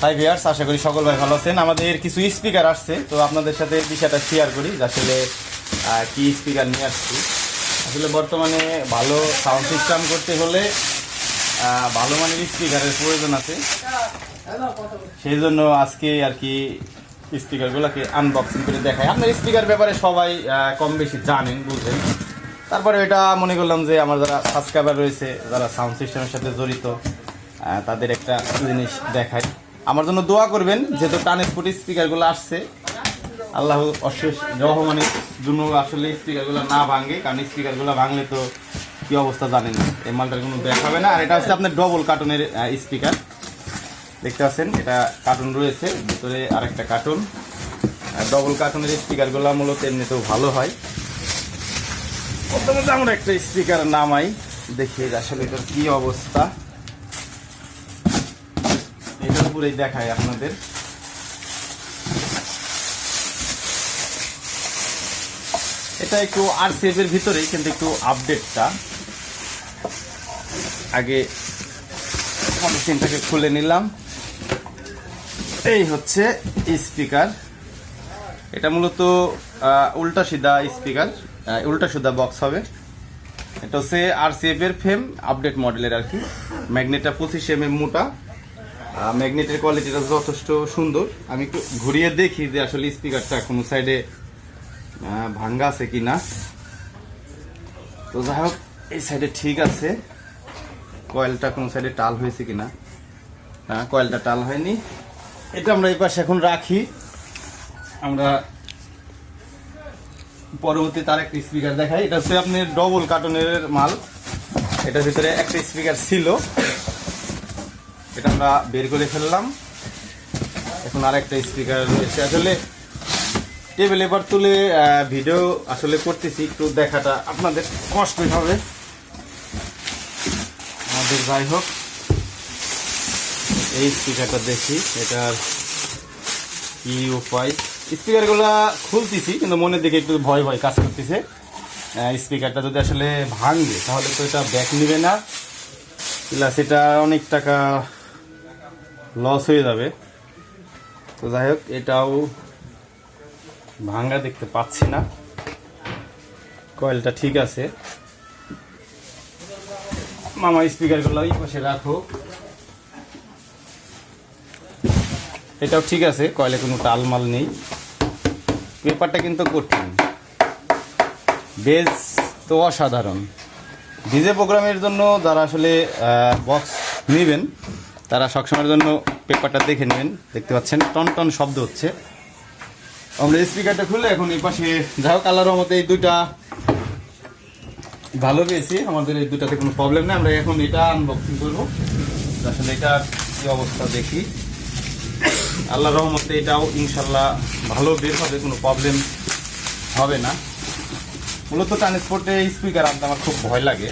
Hi viewers, আশা করি সকল ভাই ভালো আছেন। আমাদের কিছু স্পিকার আসছে, তো আপনাদের সাথে বিষয়টা শেয়ার করি যে আসলে কি স্পিকার নিয়ে আসছি। আসলে বর্তমানে ভালো সাউন্ড সিস্টেম করতে হলে ভালো মানের স্পিকারের প্রয়োজন আছে। সেই জন্য আজকে আর কি স্পিকারগুলোকে আনবক্সিং করে দেখাই। আপনার স্পিকার ব্যাপারে সবাই কম বেশি জানেন, বুঝেন। তারপরে এটা মনে করলাম যে আমার যারা সাবস্ক্রাইবার রয়েছে, যারা সাউন্ড সিস্টেমের সাথে জড়িত, তাদের একটা জিনিস দেখাই। আমার জন্য দোয়া করবেন, যেহেতু ট্রান্সপোর্ট স্পিকারগুলো আসছে, আল্লাহ অশেষ রহমানের জন্য আসলে স্পিকারগুলো না ভাঙে, কারণ স্পিকারগুলো ভাঙলে তো কী অবস্থা জানেন, এই মালটার কোনো দেখাবে না। আর এটা হচ্ছে আপনার ডবল কার্টুনের স্পিকার, দেখতে পাচ্ছেন এটা কার্টুন রয়েছে, ভিতরে আরেকটা কার্টুন। ডবল কার্টুনের স্পিকারগুলো মূলত এমনিতেও ভালো হয়। প্রথমত আমরা একটা স্পিকার নামাই, দেখি আসলে এটার কী অবস্থা, এটার উপরেই দেখাই আপনাদের। এটা একটু RCF এর ভিতরেই, কিন্তু একটু আপডেটটা আগে মেশিনটাকে খুলে নিলাম। এই হচ্ছে স্পিকার, এটা মূলত উল্টা সিধা স্পিকার, উল্টা সিধা বক্স হবে। এটা হচ্ছে RCF এর ফ্রেম, আপডেট মডেলের আর কি। ম্যাগনেটটা 25 mm মোটা, ম্যাগনেটের কোয়ালিটিটা যথেষ্ট সুন্দর। আমি একটু ঘুরিয়ে দেখি যে আসলে স্পিকারটা কোনো সাইডে ভাঙ্গা আছে কি না। তো যাই হোক, এই সাইডে ঠিক আছে। কয়েলটা কোনো সাইডে টাল হয়েছে কিনা, হ্যাঁ কয়েলটা টাল হয়নি। এটা আমরা এই পাশে এখন রাখি। আমরা পরবর্তী তার একটা স্পিকার দেখাই। এটা হচ্ছে আপনার ডবল কার্টুনের মাল, এটার ভিতরে একটা স্পিকার ছিল, এটা আমরা বের করে ফেললাম। এখন আর একটা স্পিকার রয়েছে। আসলে টেবিল এবার তুলে ভিডিও আসলে করতেছি, একটু দেখাটা আপনাদের কষ্টই হবে আমাদের। যাই হোক, এই স্পিকারটা দেখি এটার কি উপায়। স্পিকারগুলো খুলতেছি, কিন্তু মনের দিকে একটু ভয় ভয় কাজ করতেছে। স্পিকারটা যদি আসলে ভাঙবে তাহলে তো এটা ব্যাক নেবে না, প্লাস এটা অনেক টাকা লস হয়ে যাবে। তো যাই হোক, এটাও ভাঙা দেখতে পাচ্ছি না, কয়েলটা ঠিক আছে। মামা স্পিকারগুলো এই পাশে রাখো, এটাও ঠিক আছে, কয়েলে কোনো টালমাল নেই। পেপারটা কিন্তু কঠিন, বেজ তো অসাধারণ। ডিজে প্রোগ্রামের জন্য যারা আসলে বক্স নেবেন, তারা সবসময়ের জন্য পেপারটা দেখে নেবেন। দেখতে পাচ্ছেন টন টন শব্দ হচ্ছে। আমরা স্পিকারটা খুলে এখন এই পাশে, যাই হোক আল্লাহর রহমতে এই দুইটা ভালো পেয়েছি, আমাদের এই দুটাতে কোনো প্রবলেম নেই। আমরা এখন এটা আনবক্সিং করবো, আসলে এটার কি অবস্থা দেখি। আল্লাহর রহমতে এটাও ইনশাল্লাহ ভালো বের হবে, কোনো প্রবলেম হবে না। মূলত ট্রান্সপোর্টে স্পিকার আনতে আমার খুব ভয় লাগে।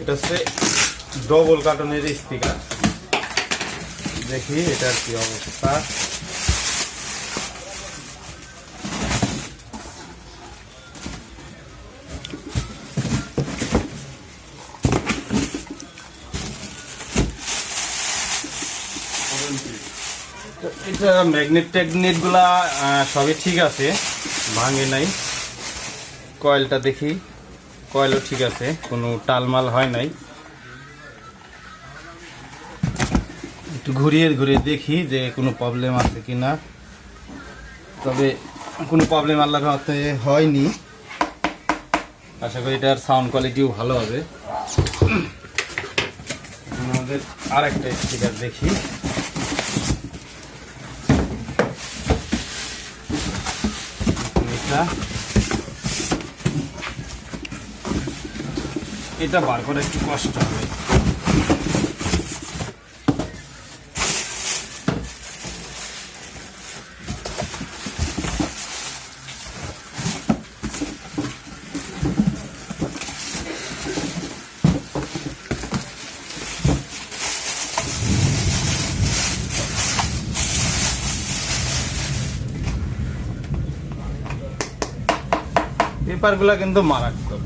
এটা হচ্ছে ডবল কার্টনের স্পিকার, দেখি এটার কি অবস্থা। এটা ম্যাগনেট গুলা সবই ঠিক আছে, ভাঙে নাই। কয়েলটা দেখি, কয়েলও ঠিক আছে, কোনো টালমাল হয় নাই। একটু ঘুরিয়ে ঘুরিয়ে দেখি যে কোনো প্রবলেম আছে কি না। তবে কোনো প্রবলেম আল্লাহর হাতে হয়নি, আশা করি এটার সাউন্ড কোয়ালিটিও ভালো হবে। আমাদের আর একটা স্পিকার দেখি, এটা বার করা একটু কষ্ট হবে। টেম্পারগুলো কিন্তু মারাত্মক।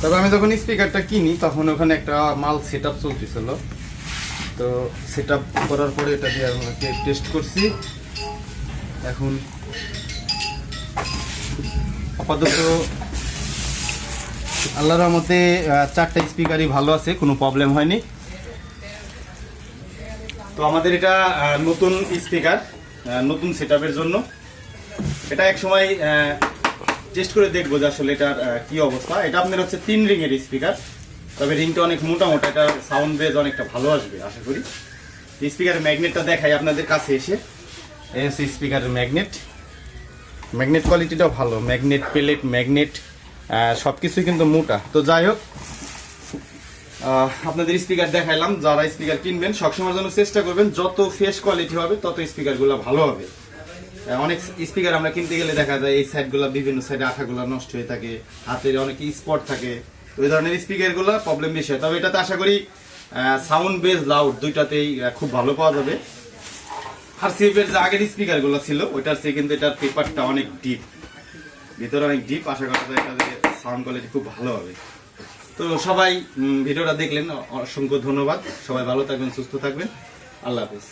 তবে আমি যখন স্পিকারটা কিনি তখন ওখানে একটা মাল সেট আপ চলতেছিল, তো সেট আপ করার পরে এটা দিয়ে আমাকে টেস্ট করছি। এখন আপাতত আল্লাহর রহমতে 4টা স্পিকারই ভালো আছে, কোনো প্রবলেম হয়নি। তো আমাদের এটা নতুন স্পিকার, নতুন সেট আপের জন্য এটা এক সময় টেস্ট করে দেখবো যে আসলে এটার কি অবস্থা। এটা আপনার হচ্ছে 3 রিংয়ের স্পিকার, তবে রিংটা অনেক মোটা মোটা, এটা সাউন্ড বেজ অনেকটা ভালো আসবে আশা করি। স্পিকারের ম্যাগনেটটা দেখাই আপনাদের কাছে এসে। এই হচ্ছে স্পিকারের ম্যাগনেট, ম্যাগনেট কোয়ালিটিটাও ভালো, ম্যাগনেট প্লেট, ম্যাগনেট সব কিছুই কিন্তু মোটা। তো যাই হোক, আপনাদের স্পিকার দেখাইলাম। যারা স্পিকার কিনবেন সবসময়ের জন্য চেষ্টা করবেন যত ফ্রেশ কোয়ালিটি হবে তত স্পিকারগুলো ভালো হবে। অনেক স্পিকার আমরা কিনতে গেলে দেখা যায় এই সাইডগুলো, বিভিন্ন সাইডে আঠাগুলো নষ্ট হয়ে থাকে, হাতের অনেক স্পট থাকে, তো এই ধরনের স্পিকারগুলো প্রবলেম বেশি হয়। তবে এটাতে আশা করি সাউন্ড বেজ লাউড দুইটাতেই খুব ভালো পাওয়া যাবে। আর সিপের যে আগের স্পিকারগুলো ছিল ওইটার চেয়ে কিন্তু এটার পেপারটা অনেক ডিপ, ভিতরে অনেক ডিপ, আশা করা যায় এটাতে সাউন্ড কোয়ালিটি খুব ভালো হবে। তো সবাই ভিডিওটা দেখলেন, অসংখ্য ধন্যবাদ। সবাই ভালো থাকবেন, সুস্থ থাকবেন, আল্লাহ হাফেজ।